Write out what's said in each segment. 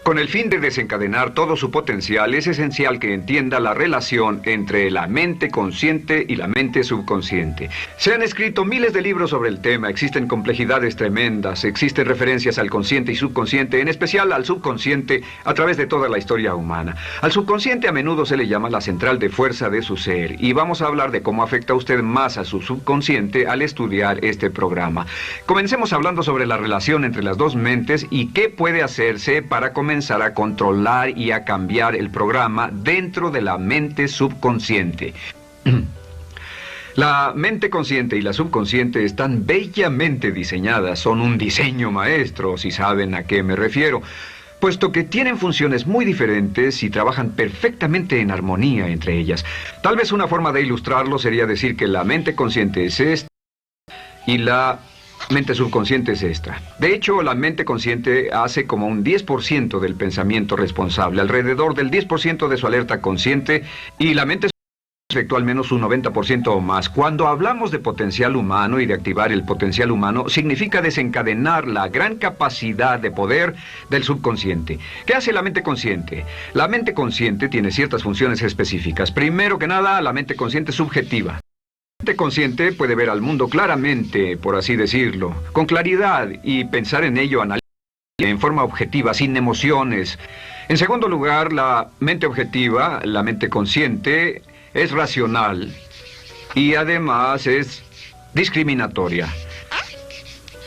Con el fin de desencadenar todo su potencial, es esencial que entienda la relación entre la mente consciente y la mente subconsciente. Se han escrito miles de libros sobre el tema, existen complejidades tremendas, existen referencias al consciente y subconsciente, en especial al subconsciente, a través de toda la historia humana. Al subconsciente a menudo se le llama la central de fuerza de su ser, y vamos a hablar de cómo afecta a usted más a su subconsciente al estudiar este programa. Comencemos hablando sobre la relación entre las dos mentes y qué puede hacerse para comenzar a controlar y a cambiar el programa dentro de la mente subconsciente. La mente consciente y la subconsciente están bellamente diseñadas, son un diseño maestro, si saben a qué me refiero, puesto que tienen funciones muy diferentes y trabajan perfectamente en armonía entre ellas. Tal vez una forma de ilustrarlo sería decir que la mente consciente es esta y la mente subconsciente es esta. De hecho, la mente consciente hace como un 10% del pensamiento responsable, alrededor del 10% de su alerta consciente, y la mente efectúa al menos un 90% o más. Cuando hablamos de potencial humano y de activar el potencial humano, significa desencadenar la gran capacidad de poder del subconsciente. ¿Qué hace la mente consciente? La mente consciente tiene ciertas funciones específicas. Primero que nada, la mente consciente es subjetiva. La mente consciente puede ver al mundo claramente, por así decirlo, con claridad, y pensar en ello en forma objetiva, sin emociones. En segundo lugar, la mente objetiva, la mente consciente, es racional y además es discriminatoria.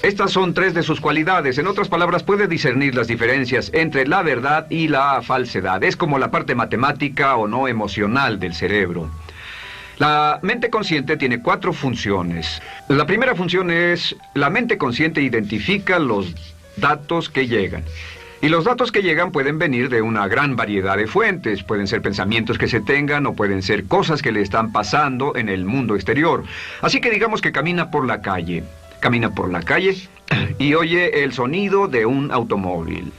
Estas son tres de sus cualidades. En otras palabras, puede discernir las diferencias entre la verdad y la falsedad. Es como la parte matemática o no emocional del cerebro. La mente consciente tiene 4 funciones. La primera función es: la mente consciente identifica los datos que llegan. Y los datos que llegan pueden venir de una gran variedad de fuentes. Pueden ser pensamientos que se tengan o pueden ser cosas que le están pasando en el mundo exterior. Así que digamos que camina por la calle. Camina por la calle y oye el sonido de un automóvil.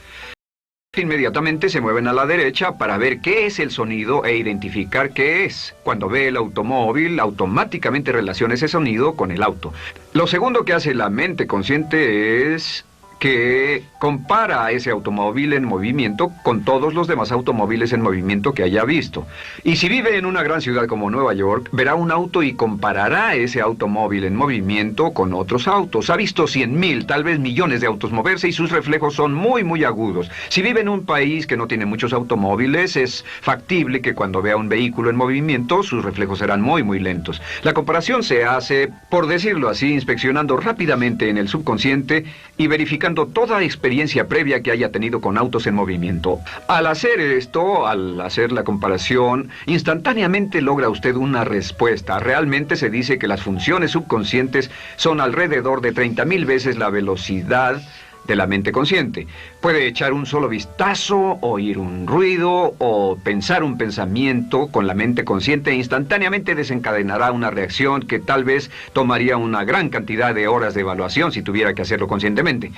Inmediatamente se mueven a la derecha para ver qué es el sonido e identificar qué es. Cuando ve el automóvil, automáticamente relaciona ese sonido con el auto. Lo segundo que hace la mente consciente es que compara a ese automóvil en movimiento con todos los demás automóviles en movimiento que haya visto. Y si vive en una gran ciudad como Nueva York, verá un auto y comparará ese automóvil en movimiento con otros autos. Ha visto 100,000, tal vez millones de autos moverse y sus reflejos son muy, muy agudos. Si vive en un país que no tiene muchos automóviles, es factible que cuando vea un vehículo en movimiento, sus reflejos serán muy, muy lentos. La comparación se hace, por decirlo así, inspeccionando rápidamente en el subconsciente y verificando toda experiencia previa que haya tenido con autos en movimiento. Al hacer esto, al hacer la comparación, instantáneamente logra usted una respuesta. Realmente se dice que las funciones subconscientes son alrededor de 30,000 veces la velocidad de la mente consciente. Puede echar un solo vistazo, oír un ruido o pensar un pensamiento con la mente consciente e instantáneamente desencadenará una reacción que tal vez tomaría una gran cantidad de horas de evaluación si tuviera que hacerlo conscientemente.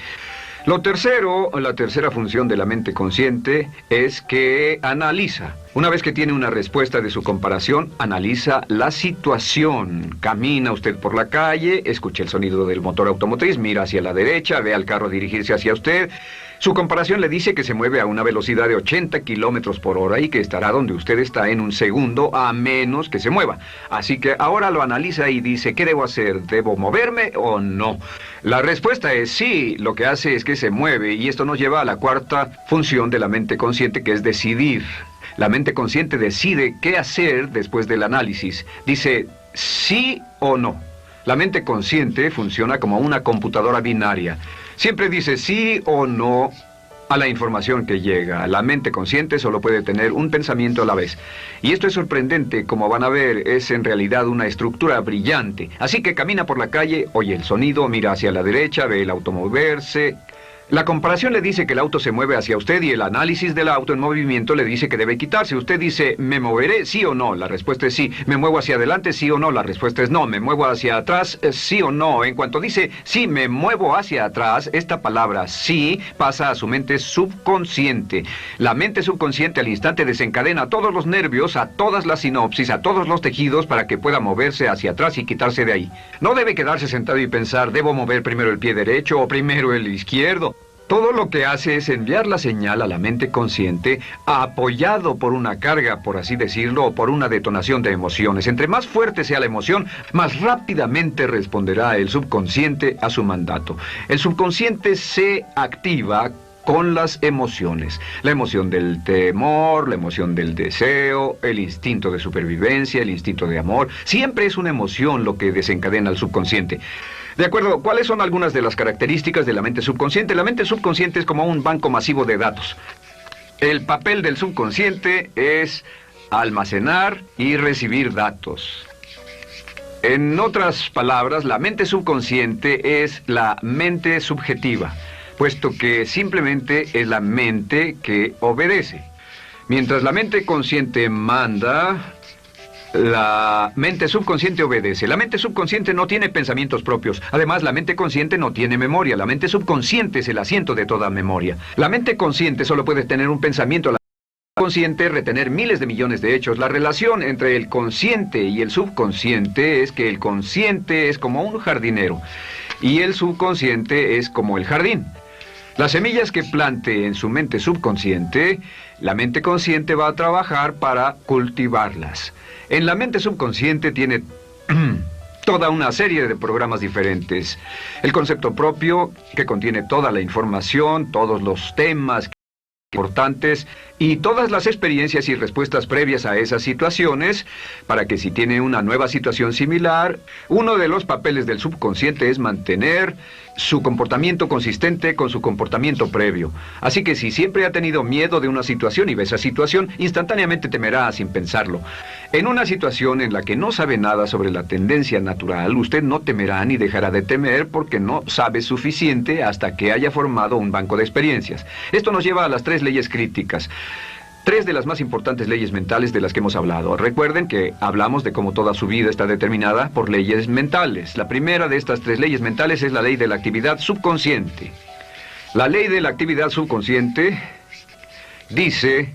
La tercera función de la mente consciente es que analiza. Una vez que tiene una respuesta de su comparación, analiza la situación. Camina usted por la calle, escucha el sonido del motor automotriz, mira hacia la derecha, ve al carro dirigirse hacia usted. Su comparación le dice que se mueve a una velocidad de 80 kilómetros por hora y que estará donde usted está en un segundo, a menos que se mueva. Así que ahora lo analiza y dice: ¿qué debo hacer? ¿Debo moverme o no? La respuesta es sí. Lo que hace es que se mueve, y esto nos lleva a la cuarta función de la mente consciente, que es decidir. La mente consciente decide qué hacer después del análisis. Dice sí o no. La mente consciente funciona como una computadora binaria. Siempre dice sí o no a la información que llega. La mente consciente solo puede tener un pensamiento a la vez. Y esto es sorprendente, como van a ver, es en realidad una estructura brillante. Así que camina por la calle, oye el sonido, mira hacia la derecha, ve el auto moverse. La comparación le dice que el auto se mueve hacia usted y el análisis del auto en movimiento le dice que debe quitarse. Usted dice: ¿me moveré? ¿Sí o no? La respuesta es sí. ¿Me muevo hacia adelante? ¿Sí o no? La respuesta es no. ¿Me muevo hacia atrás? ¿Sí o no? En cuanto dice sí, me muevo hacia atrás, esta palabra sí pasa a su mente subconsciente. La mente subconsciente al instante desencadena todos los nervios, a todas las sinapsis, a todos los tejidos para que pueda moverse hacia atrás y quitarse de ahí. No debe quedarse sentado y pensar: ¿debo mover primero el pie derecho o primero el izquierdo? Todo lo que hace es enviar la señal a la mente consciente, apoyado por una carga, por así decirlo, o por una detonación de emociones. Entre más fuerte sea la emoción, más rápidamente responderá el subconsciente a su mandato. El subconsciente se activa con las emociones. La emoción del temor, la emoción del deseo, el instinto de supervivencia, el instinto de amor. Siempre es una emoción lo que desencadena al subconsciente. De acuerdo, ¿cuáles son algunas de las características de la mente subconsciente? La mente subconsciente es como un banco masivo de datos. El papel del subconsciente es almacenar y recibir datos. En otras palabras, la mente subconsciente es la mente subjetiva, puesto que simplemente es la mente que obedece. Mientras la mente consciente manda, la mente subconsciente obedece. La mente subconsciente no tiene pensamientos propios. Además, la mente consciente no tiene memoria. La mente subconsciente es el asiento de toda memoria. La mente consciente solo puede tener un pensamiento. La mente consciente retener miles de millones de hechos. La relación entre el consciente y el subconsciente es que el consciente es como un jardinero y el subconsciente es como el jardín. Las semillas que plante en su mente subconsciente, la mente consciente va a trabajar para cultivarlas. En la mente subconsciente tiene toda una serie de programas diferentes. El concepto propio, que contiene toda la información, todos los temas importantes y todas las experiencias y respuestas previas a esas situaciones, para que si tiene una nueva situación similar, uno de los papeles del subconsciente es mantener su comportamiento consistente con su comportamiento previo. Así que si siempre ha tenido miedo de una situación y ve esa situación, instantáneamente temerá sin pensarlo. En una situación en la que no sabe nada sobre la tendencia natural, usted no temerá ni dejará de temer porque no sabe suficiente hasta que haya formado un banco de experiencias. Esto nos lleva a las 3 leyes críticas. 3 de las más importantes leyes mentales de las que hemos hablado. Recuerden que hablamos de cómo toda su vida está determinada por leyes mentales. La primera de estas 3 leyes mentales es la ley de la actividad subconsciente. La ley de la actividad subconsciente dice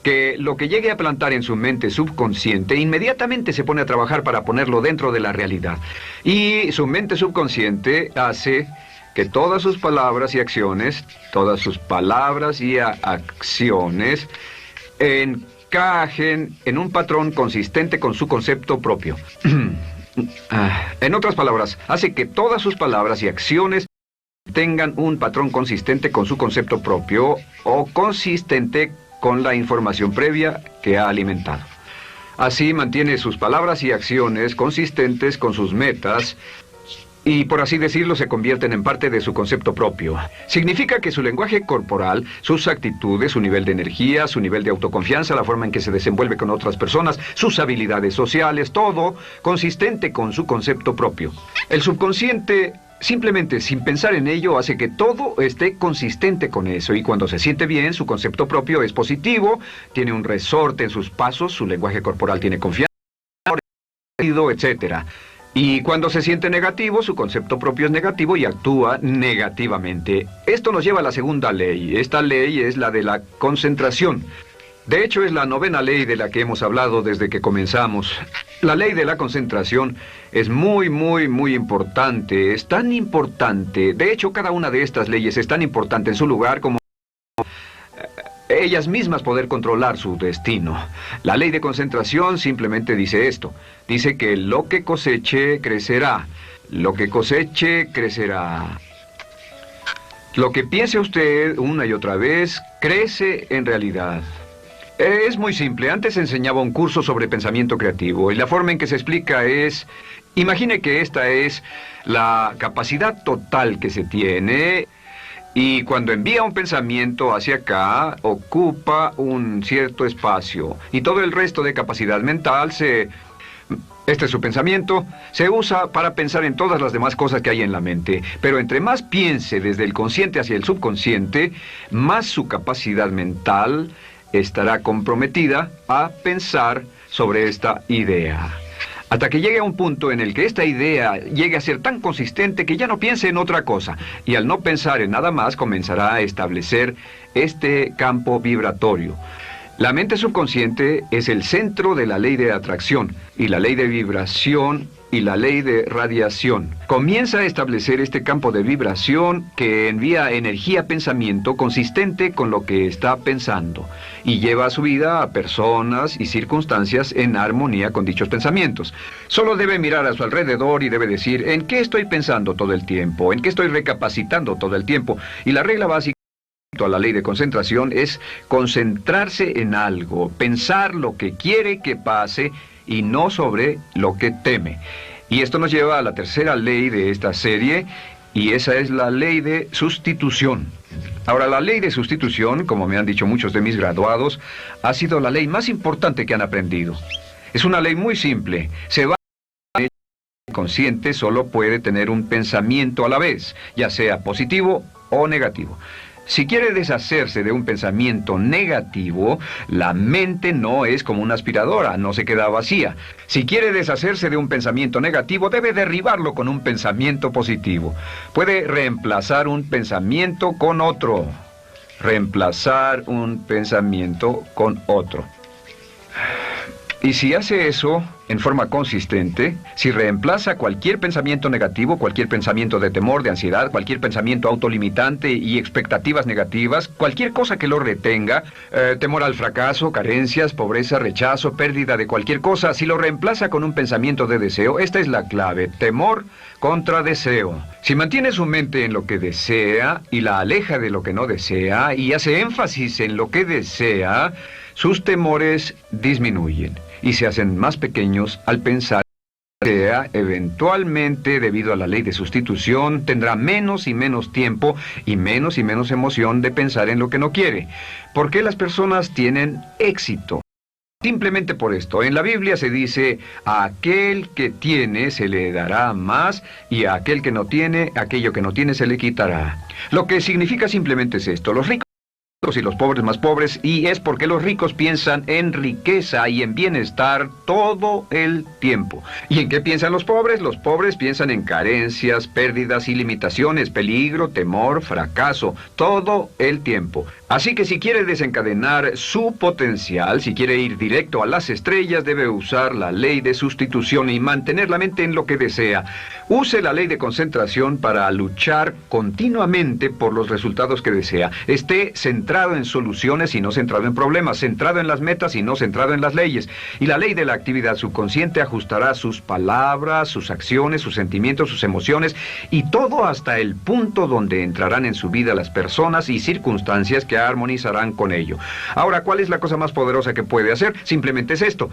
que lo que llegue a plantar en su mente subconsciente inmediatamente se pone a trabajar para ponerlo dentro de la realidad. Y su mente subconsciente hace que todas sus palabras y acciones, encajen en un patrón consistente con su concepto propio. En otras palabras, hace que todas sus palabras y acciones tengan un patrón consistente con su concepto propio o consistente con la información previa que ha alimentado. Así mantiene sus palabras y acciones consistentes con sus metas, y por así decirlo se convierten en parte de su concepto propio. Significa que su lenguaje corporal, sus actitudes, su nivel de energía, su nivel de autoconfianza, la forma en que se desenvuelve con otras personas, sus habilidades sociales, todo consistente con su concepto propio. El subconsciente, simplemente sin pensar en ello, hace que todo esté consistente con eso, y cuando se siente bien, su concepto propio es positivo, tiene un resorte en sus pasos, su lenguaje corporal tiene confianza, etcétera. Y cuando se siente negativo, su concepto propio es negativo y actúa negativamente. Esto nos lleva a la segunda ley. Esta ley es la de la concentración. De hecho, es la 9ª ley de la que hemos hablado desde que comenzamos. La ley de la concentración es muy importante. Es tan importante. De hecho, cada una de estas leyes es tan importante en su lugar como ellas mismas poder controlar su destino. La ley de concentración simplemente dice esto. Dice que lo que coseche, crecerá. Lo que coseche, crecerá. Lo que piense usted una y otra vez, crece en realidad. Es muy simple. Antes enseñaba un curso sobre pensamiento creativo y la forma en que se explica es: imagine que esta es la capacidad total que se tiene. Y cuando envía un pensamiento hacia acá, ocupa un cierto espacio. Y todo el resto de capacidad mental este es su pensamiento, se usa para pensar en todas las demás cosas que hay en la mente. Pero entre más piense desde el consciente hacia el subconsciente, más su capacidad mental estará comprometida a pensar sobre esta idea. Hasta que llegue a un punto en el que esta idea llegue a ser tan consistente que ya no piense en otra cosa. Y al no pensar en nada más, comenzará a establecer este campo vibratorio. La mente subconsciente es el centro de la ley de atracción y la ley de vibración y la ley de radiación. Comienza a establecer este campo de vibración que envía energía a pensamiento consistente con lo que está pensando y lleva a su vida a personas y circunstancias en armonía con dichos pensamientos. Solo debe mirar a su alrededor y debe decir, ¿en qué estoy pensando todo el tiempo? ¿En qué estoy recapacitando todo el tiempo? Y la regla básica a la ley de concentración es concentrarse en algo, pensar lo que quiere que pase y no sobre lo que teme. Y esto nos lleva a la tercera ley de esta serie, y esa es la ley de sustitución. Ahora, la ley de sustitución, como me han dicho muchos de mis graduados, ha sido la ley más importante que han aprendido. Es una ley muy simple. Se va el consciente solo puede tener un pensamiento a la vez, ya sea positivo o negativo. Si quiere deshacerse de un pensamiento negativo, la mente no es como una aspiradora, no se queda vacía. Si quiere deshacerse de un pensamiento negativo, debe derribarlo con un pensamiento positivo. Puede reemplazar un pensamiento con otro. Reemplazar un pensamiento con otro. Y si hace eso en forma consistente, si reemplaza cualquier pensamiento negativo, cualquier pensamiento de temor, de ansiedad, cualquier pensamiento autolimitante y expectativas negativas, cualquier cosa que lo retenga, temor al fracaso, carencias, pobreza, rechazo, pérdida de cualquier cosa, si lo reemplaza con un pensamiento de deseo, esta es la clave: temor contra deseo. Si mantiene su mente en lo que desea y la aleja de lo que no desea y hace énfasis en lo que desea, sus temores disminuyen y se hacen más pequeños al pensar que eventualmente, debido a la ley de sustitución, tendrá menos y menos tiempo y menos emoción de pensar en lo que no quiere. ¿Por qué las personas tienen éxito? Simplemente por esto. En la Biblia se dice, a aquel que tiene se le dará más, y a aquel que no tiene, aquello que no tiene se le quitará. Lo que significa simplemente es esto: los ricos y los pobres más pobres, y es porque los ricos piensan en riqueza y en bienestar todo el tiempo. ¿Y en qué piensan los pobres? Los pobres piensan en carencias, pérdidas y limitaciones, peligro, temor, fracaso, todo el tiempo. Así que si quiere desencadenar su potencial, si quiere ir directo a las estrellas, debe usar la ley de sustitución y mantener la mente en lo que desea. Use la ley de concentración para luchar continuamente por los resultados que desea. Esté centrado en soluciones y no centrado en problemas, centrado en las metas y no centrado en las leyes. Y la ley de la actividad subconsciente ajustará sus palabras, sus acciones, sus sentimientos, sus emociones y todo hasta el punto donde entrarán en su vida las personas y circunstancias que armonizarán con ello. Ahora, ¿cuál es la cosa más poderosa que puede hacer? Simplemente es esto.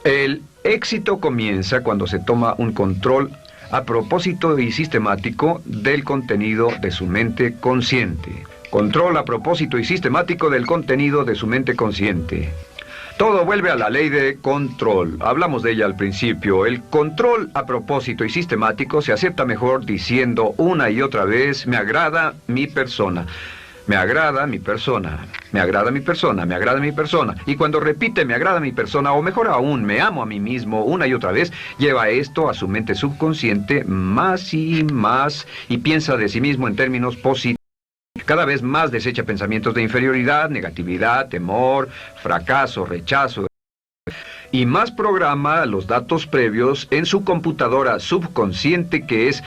El éxito comienza cuando se toma un control a propósito y sistemático del contenido de su mente consciente. Control a propósito y sistemático del contenido de su mente consciente. Todo vuelve a la ley de control. Hablamos de ella al principio. El control a propósito y sistemático se acepta mejor diciendo una y otra vez, me agrada mi persona. Me agrada mi persona, me agrada mi persona, me agrada mi persona. Y cuando repite me agrada mi persona, o mejor aún, me amo a mí mismo una y otra vez, lleva esto a su mente subconsciente más y más y piensa de sí mismo en términos positivos. Cada vez más desecha pensamientos de inferioridad, negatividad, temor, fracaso, rechazo. Y más programa los datos previos en su computadora subconsciente, que es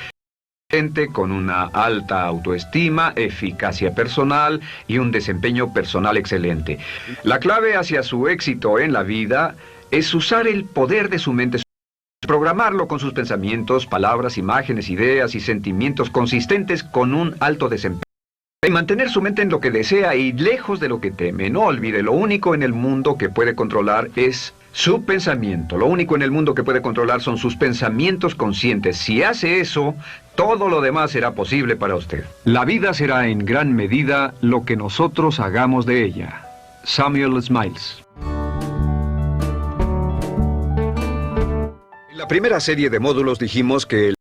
gente con una alta autoestima, eficacia personal y un desempeño personal excelente. La clave hacia su éxito en la vida es usar el poder de su mente, programarlo con sus pensamientos, palabras, imágenes, ideas y sentimientos consistentes con un alto desempeño. Y mantener su mente en lo que desea y lejos de lo que teme. No olvide, lo único en el mundo que puede controlar es su pensamiento. Lo único en el mundo que puede controlar son sus pensamientos conscientes. Si hace eso, todo lo demás será posible para usted. La vida será en gran medida lo que nosotros hagamos de ella. Samuel Smiles. En la primera serie de módulos dijimos que